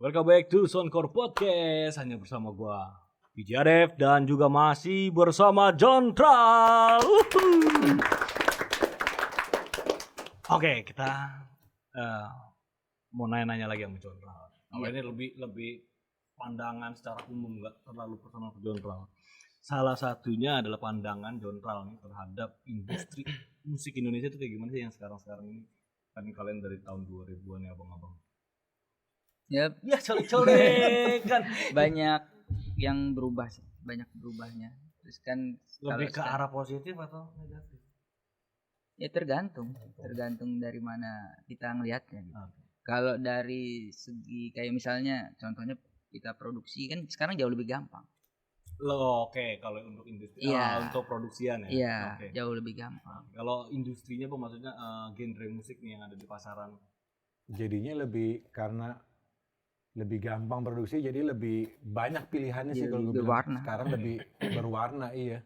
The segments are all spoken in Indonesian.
Welcome back to Soundcore Podcast. Hanya bersama gua PJ Aref dan juga masih bersama John Tral. Oke, kita mau nanya-nanya lagi sama John Tral. Kalau ini lebih pandangan secara umum, nggak terlalu personal ke John Tral. Salah satunya adalah pandangan John Tral nih terhadap industri musik Indonesia itu kayak gimana sih yang sekarang-sekarang ini? Kan kalian dari tahun 2000-an ya abang-abang. Ya, colek-colek kan. banyak yang berubah sih, banyak berubahnya. Terus kan Lebih ke arah positif atau negatif? Ya tergantung dari mana kita ngelihatnya gitu. Kalau dari segi kayak misalnya contohnya kita produksi kan sekarang jauh lebih gampang. Loh, oke. Kalau untuk industri, untuk produksian ya. Iya, jauh lebih gampang. Kalau industrinya apa maksudnya genre musik nih yang ada di pasaran? Jadinya lebih karena lebih gampang produksi, jadi lebih banyak pilihannya sih kalau gue bilang. Sekarang lebih berwarna, iya.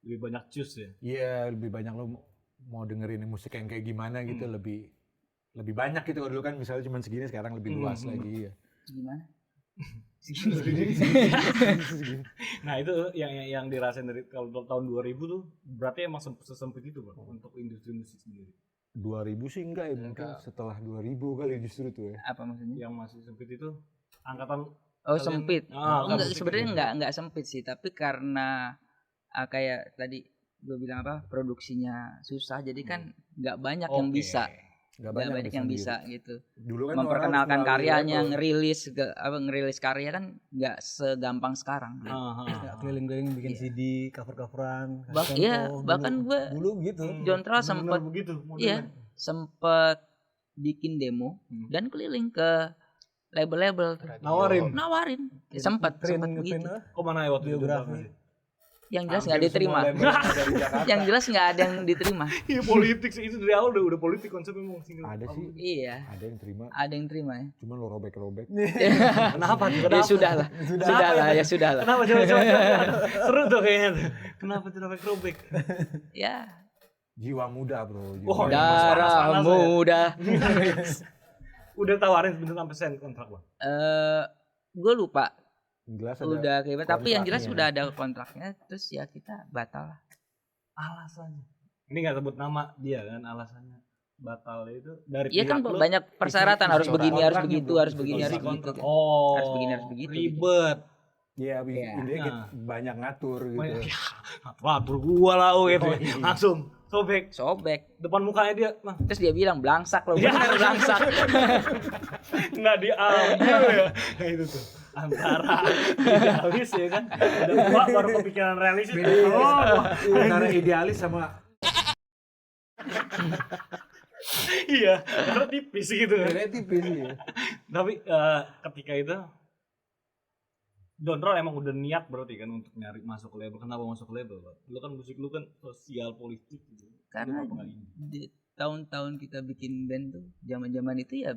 Lebih banyak choose ya? Iya, lebih banyak lo mau dengerin musik yang kayak gimana gitu, lebih banyak gitu. Kalau dulu kan misalnya cuma segini, sekarang lebih luas lagi ya. Gimana? Nah itu yang dirasain dari kalau tahun 2000 tuh berarti emang sesempit itu Bang untuk industri musik sendiri. 2000 sih enggak ya, mungkin setelah 2000 kali justru tuh ya. Apa maksudnya? Yang masih sempit itu angkatan sempit. Enggak, sebenarnya enggak sempit sih, tapi karena kayak tadi gue bilang produksinya susah, jadi kan enggak banyak yang bisa. Enggak banyak yang bisa gitu. Dulu kan memperkenalkan karyanya, ngerilis karya kan enggak segampang sekarang. Keliling-keliling bikin CD, cover-coveran. Bahkan gue dulu gitu. John Tral sempet bikin demo dan keliling ke label-label nawarin. Sempat begitu. Kok mana ya waktu biografi? Yang jelas nggak diterima. Yang jelas nggak ada yang diterima. Iya, politik sih, itu dari awal udah politik konsepnya mau single. Ada sih. Iya. Ada yang terima ya. Cuma lo robek-robek. Kenapa? Ya sudah lah. Kenapa coba. Seru tuh kayaknya tuh. Kenapa tuh robek-robek? Ya. Jiwa muda, bro. Darah muda. Udah tawarin sebentar sampai sen kontrak Bang. Gue lupa. Jelas udah kayak tapi yang jelas sudah ada kontraknya, terus ya kita batal lah. Alasannya ini nggak sebut nama dia kan, alasannya batal itu dari iya kan banyak persyaratan, harus begini harus begitu harus begini harus begitu kan. Harus begini harus begitu ribet ya, intinya banyak ngatur gitu. Ngatur gua lah gitu. Langsung sobek depan mukanya dia. Terus dia bilang belangsak loh, bener belangsak. Nggak diambil ya. Nah itu tuh antara idealis ya kan, udah baru kepikiran realistis. Antara idealis sama iya, karena tipis gitu kan. Tipis ya. Tapi ketika itu John Tral emang udah niat berarti kan untuk nyari masuk ke label. Kenapa masuk ke label? Lu kan musik lu kan sosial politik gitu. Karena di tahun-tahun kita bikin band tuh, zaman-zaman itu ya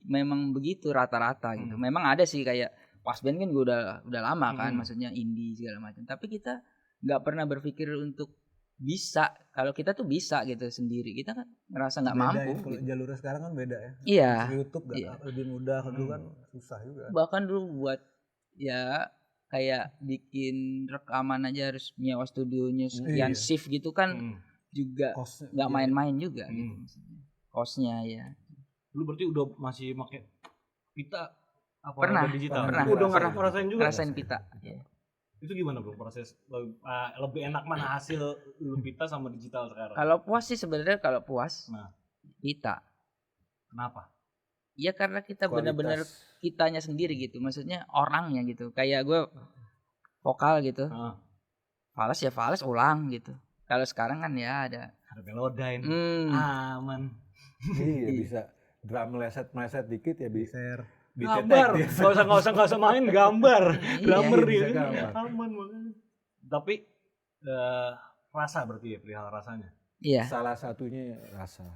memang begitu rata-rata gitu. Memang ada sih kayak pas band kan gue udah lama kan, maksudnya indie segala macam. Tapi kita nggak pernah berpikir untuk bisa. Kalau kita tuh bisa gitu sendiri, kita kan ngerasa nggak mampu. Ya, gitu. Jalurnya sekarang kan beda ya. Iya. YouTube lebih mudah, dulu kan susah juga. Bahkan dulu buat ya kayak bikin rekaman aja harus nyewa studionya sekian shift gitu kan, juga nggak main-main juga gitu maksudnya. Kosnya ya. Lu berarti udah masih pakai pita apa pernah digital? Udah ngerasain juga. Ngerasain pita. Ya. Itu gimana bro proses lebih enak mana hasil lu pita sama digital sekarang? Kalau puas sih sebenarnya pita. Kenapa? Ya karena kita benar-benar kitanya sendiri gitu, maksudnya orangnya gitu. Kayak gue vokal gitu. Fales ya fales ulang gitu. Kalau sekarang kan ya ada melodain. Aman. Iya bisa. Drum meleset dikit ya bisa. Gambar, nggak usah main gambar dia. Aman banget. Tapi rasa berarti ya, perihal rasanya. Iya. Salah satunya rasa.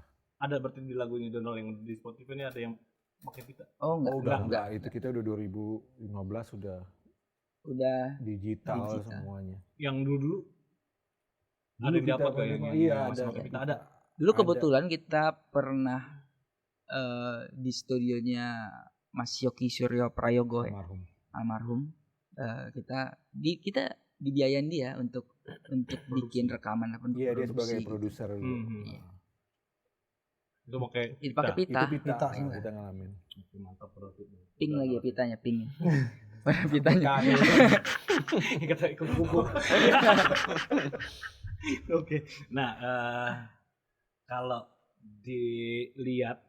Ada berarti di lagu ini Donald yang di Spotify ini ada yang pakai pita? Oh enggak. Itu kita udah 2015 udah digital semuanya. Yang dulu ada yang dapat kayak yang ada. Dulu kebetulan kita pernah di studionya Mas Yogi Suryo Prayogo ya, Almarhum. almarhum. Kita dibiayain dia untuk bikin rekaman apa Iya, dia sebagai gitu. produser dulu. Iya. Itu pakai Pakai pita. Itu pita, Pita semua. kita ngalamin. mantap berarti. Pink lagi ya pitanya, pink. Pitanya. Kita ikut kumpul. Oke. Nah, kalau dilihat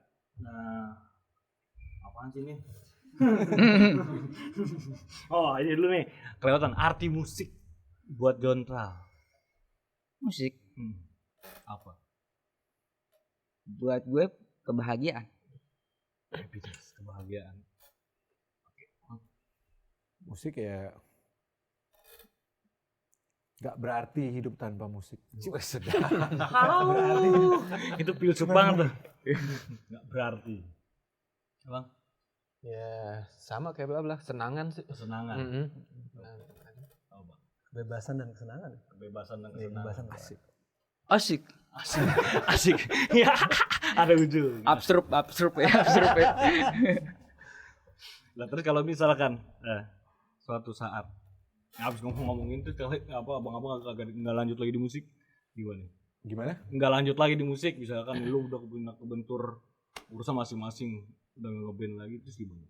apaan sih ini? Oh, ini dulu nih. Kelihatan arti musik buat Jontral. Musik Apa? buat gue kebahagiaan. Happiness, kebahagiaan. Musik ya nggak berarti hidup tanpa musik. Cuma sedap. Itu filsuf banget tuh. Nggak berarti. Bang, Ya sama kayak Bla, senangan sih. kesenangan. Oh, Bang. Kebebasan dan kesenangan. Kebebasan dan Iya, kesenangan. kebebasan. Asik. Asik. Asik. Ya, ada ujung. Absurd ya, absurd ya. Nah, terus kalau misalkan suatu saat habis ngomongin tuh kalau abang-abang nggak lanjut lagi di musik, gimana? Gimana? Nggak lanjut lagi di musik, misalkan lu udah kebentur urusan masing-masing, udah ngeband lagi, terus gimana?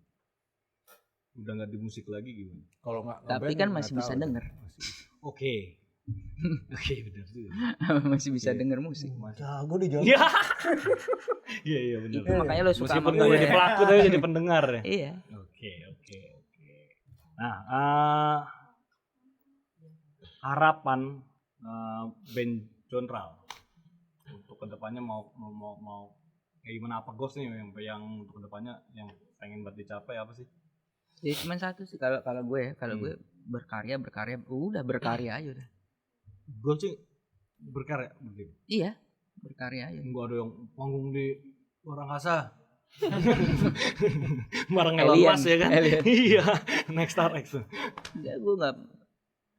Udah nggak di musik lagi gimana? Kalau nggak Tapi ngeband, kan nggak masih tahu bisa tuh. denger. Oke. Oke, benar juga. Masih bisa denger musik. Jago di Jawa. Iya. Iya, benar. Itu makanya lo suka Meskipun sama nggak gue. jadi pelaku tapi jadi pendengar ya. Iya. Oke. Nah, harapan band Jontral untuk kedepannya mau kayak gimana, apa goals nih yang untuk kedepannya yang pengen buat dicapai apa sih? Jadi cuma satu sih kalau gue gue berkarya udah berkarya aja udah. Goals sih berkarya begitu. Iya, berkarya aja. Enggak ada yang panggung di luar angkasa. Bareng Elon Alien, Musk ya kan? alien. Iya, Next Star X. Enggak,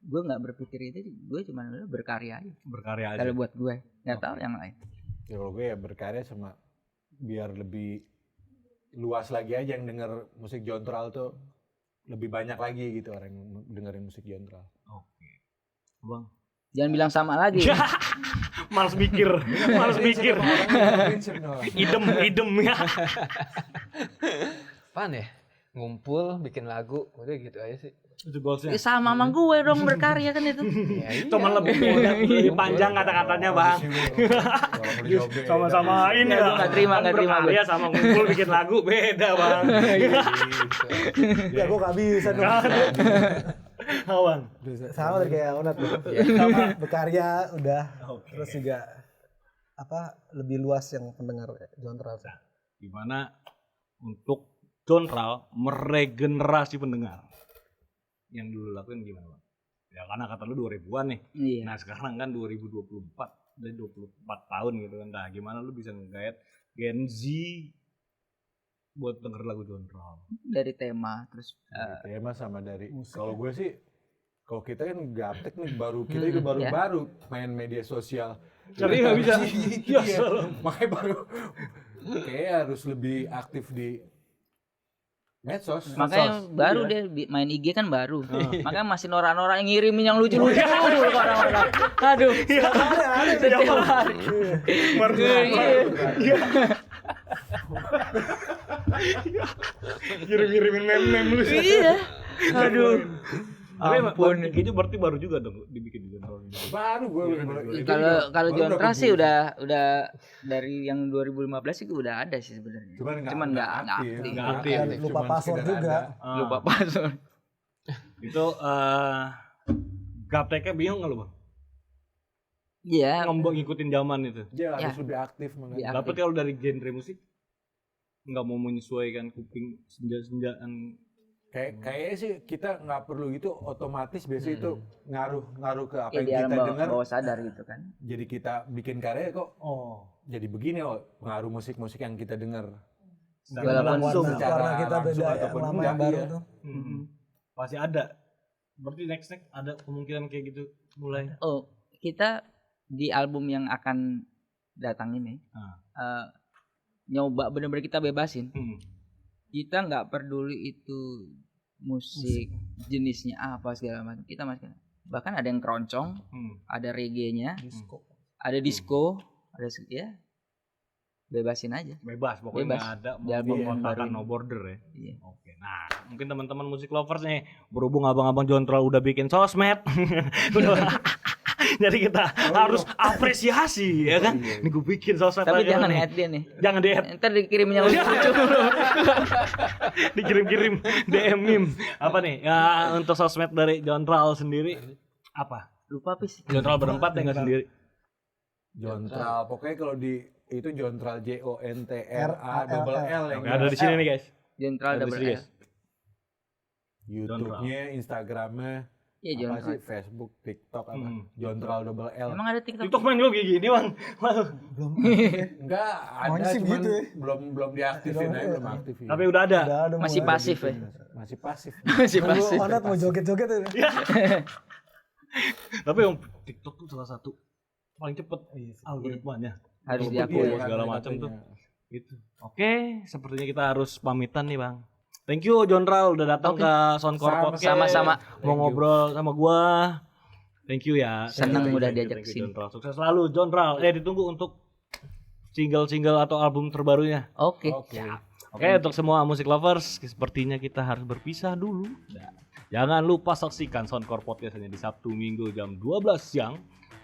gue nggak berpikir itu, gue cuma udah berkarya aja. Berkarya aja. Kalau buat gue, nggak tahu yang lain. Ya kalau gue ya berkarya sama biar lebih luas lagi aja yang denger musik Jontral tuh, lebih banyak lagi gitu orang yang dengerin musik Jontral. Oke. Bang. Jangan bilang sama lagi. Males mikir. Idem ya. Apaan ya? Ngumpul, bikin lagu, udah gitu aja sih. Itu goalsnya. Ya sama gue dong berkarya kan itu. Ya, iya. Cuman lebih panjang kata-katanya bang. Sama-sama ini Nggak, lah. gua nggak terima gue. Karya sama ngumpul bikin lagu beda bang. Ya gue gak bisa dong. Bang. Sama tadi kayak Onat tuh. Sama berkarya udah. Oke. Terus juga lebih luas yang pendengar Jontral. Gimana untuk Jontral meregenerasi pendengar? Yang dulu lakuin gimana bang? Ya karena kata lu 2000-an nih. Iya. Nah sekarang kan 2024, udah 24 tahun gitu kan. Nah gimana lu bisa nge-guide Gen Z buat denger lagu Jontral? Dari tema terus Tema sama dari kalau gue sih, kalau kita kan gaptek nih kita juga baru-baru main media sosial. Jadi nggak bisa. Ya, Makanya baru kayak harus lebih aktif di medsos. makanya baru dia main IG kan baru. Makanya masih norak-norak yang ngirimin yang lucu-lucu ke orang-orang. Aduh. Setiap hari. Iya. Kirim-kirimin meme-meme lu sih. Iya. Aduh. Ampun. Itu berarti baru juga dong dibikin di Jontral. Baru gue Kalau Jontral sih udah dari yang 2015 sih udah ada sih sebenarnya. Cuman nggak aktif. Nggak aktif. Dan lupa password juga. Lupa password. Itu gapteknya bingung nggak lu bang? Iya. Ngikutin zaman itu. Dia Ya. harus lebih aktif Lebih makanya. Dapet kalau dari genre musik nggak mau menyesuaikan kuping senja-senjaan. Kayaknya sih kita nggak perlu gitu, otomatis biasanya itu ngaruh ke apa Ya, yang kita dengar. bawa sadar gitu kan. Jadi kita bikin karya kok jadi begini, pengaruh musik-musik yang kita dengar. Walaupun Warna kita beda yang ataupun lama enggak, yang baru iya. tuh. Pasti ada. Berarti next ada kemungkinan kayak gitu mulai. kita di album yang akan datang ini nyoba bener-bener kita bebasin. kita nggak peduli itu musik jenisnya apa segala macam, kita masukkan. Bahkan ada yang keroncong, ada reggae-nya, Disco. ada disco, ada ya bebasin aja. Bebas pokoknya Bebas. nggak ada Di album yang baru pemberontakan ini. no border ya. Iya. Oke, nah mungkin teman-teman musik lovers nih berhubung abang-abang Jontral udah bikin sosmed, udah, jadi kita harus apresiasi ya kan. Ini gue bikin sosmed Tapi aja jangan nih. add dia nih. Jangan di-add, Ntar dikirim yang lucu-lucu. dikirim-kirim DM meme. Apa nih? Ya untuk sosmed dari Jontral sendiri apa? Lupa pis. Jontral berempat ya nggak sendiri? Jontral. Pokoknya kalau di itu Jontral JONTRALL yang Oke, ada di sini nih guys. Jontral Ada di double sini L. guys. YouTube-nya, Instagram-nya, Iya apa Jontral. sih, Facebook, TikTok apa? Jontral double L. Emang ada TikTok? TikTok main juga kayak gini bang. Belum. Enggak, ada Maunya sih cuman begitu ya. belum diaktifin aja, belum aktif ya. Tapi udah ada. Udah ada Masih mulai. pasif ya. Masih pasif. Masih Nunggu pasif. Onat mau joget-joget ya. Tapi yang TikTok tuh salah satu paling cepet algoritmanya. Harus Untuk diakui. video segala macam tuh. Gitu. Oke, sepertinya kita harus pamitan nih bang. Thank you Jontral udah datang Oke. ke Soundcore Podcast. Sama-sama. Mau ngobrol sama gua. Thank you ya. Seneng Thank you, udah thank you, diajak thank you, kesini. Jontral. Sukses selalu Jontral. Ditunggu untuk single-single atau album terbarunya. Oke. Oke, untuk semua musik lovers, sepertinya kita harus berpisah dulu. Nah, jangan lupa saksikan Soundcore Podcast hanya di Sabtu Minggu jam 12 siang.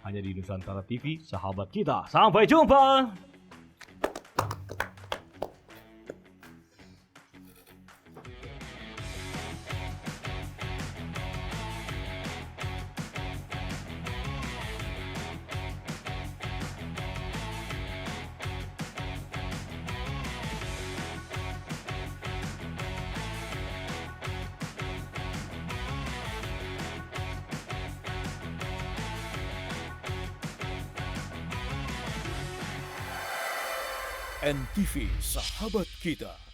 Hanya di Nusantara TV, sahabat kita. Sampai jumpa. NTV Sahabat Kita.